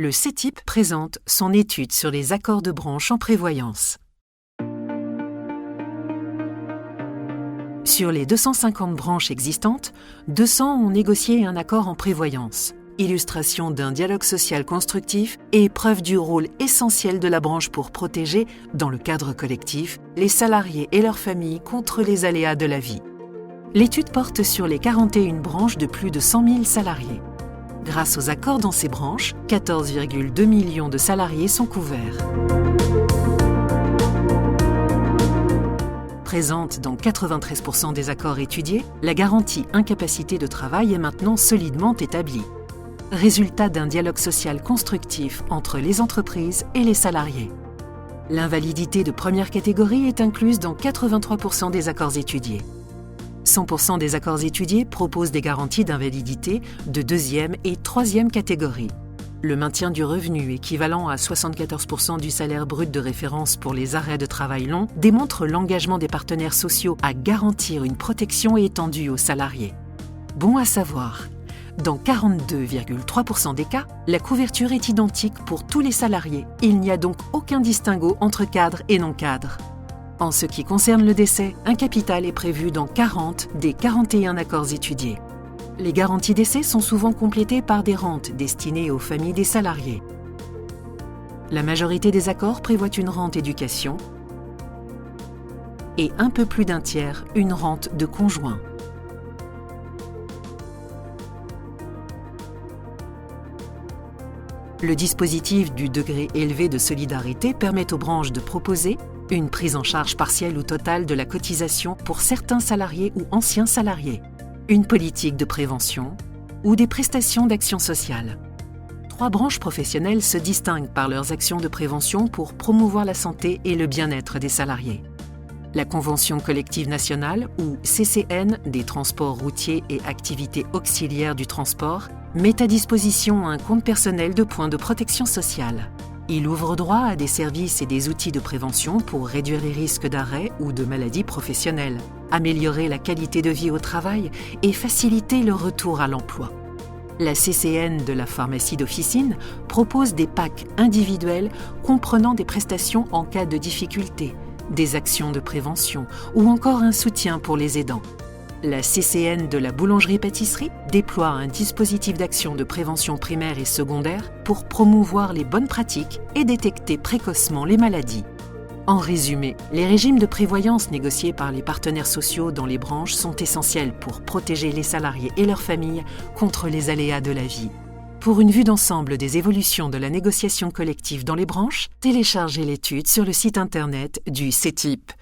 le CETIP présente son étude sur les accords de branche en prévoyance. Sur les 250 branches existantes, 200 ont négocié un accord en prévoyance, illustration d'un dialogue social constructif et preuve du rôle essentiel de la branche pour protéger, dans le cadre collectif, les salariés et leurs familles contre les aléas de la vie. L'étude porte sur les 41 branches de plus de 100 000 salariés. Grâce aux accords dans ces branches, 14,2 millions de salariés sont couverts. Présente dans 93% des accords étudiés, la garantie incapacité de travail est maintenant solidement établie. Résultat d'un dialogue social constructif entre les entreprises et les salariés. L'invalidité de première catégorie est incluse dans 83% des accords étudiés. 100% des accords étudiés proposent des garanties d'invalidité de deuxième et troisième catégorie. Le maintien du revenu équivalent à 74% du salaire brut de référence pour les arrêts de travail longs démontre l'engagement des partenaires sociaux à garantir une protection étendue aux salariés. Bon à savoir, dans 42,3% des cas, la couverture est identique pour tous les salariés. Il n'y a donc aucun distinguo entre cadres et non-cadres. En ce qui concerne le décès, un capital est prévu dans 40 des 41 accords étudiés. Les garanties décès sont souvent complétées par des rentes destinées aux familles des salariés. La majorité des accords prévoit une rente éducation et un peu plus d'un tiers une rente de conjoint. Le dispositif du degré élevé de solidarité permet aux branches de proposer une prise en charge partielle ou totale de la cotisation pour certains salariés ou anciens salariés, une politique de prévention ou des prestations d'action sociale. 3 branches professionnelles se distinguent par leurs actions de prévention pour promouvoir la santé et le bien-être des salariés. La Convention collective nationale, ou CCN, des transports routiers et activités auxiliaires du transport, met à disposition un compte personnel de points de protection sociale. Il ouvre droit à des services et des outils de prévention pour réduire les risques d'arrêt ou de maladies professionnelles, améliorer la qualité de vie au travail et faciliter le retour à l'emploi. La CCN de la pharmacie d'officine propose des packs individuels comprenant des prestations en cas de difficulté, des actions de prévention ou encore un soutien pour les aidants. La CCN de la boulangerie-pâtisserie déploie un dispositif d'action de prévention primaire et secondaire pour promouvoir les bonnes pratiques et détecter précocement les maladies. En résumé, les régimes de prévoyance négociés par les partenaires sociaux dans les branches sont essentiels pour protéger les salariés et leurs familles contre les aléas de la vie. Pour une vue d'ensemble des évolutions de la négociation collective dans les branches, téléchargez l'étude sur le site internet du CETIP.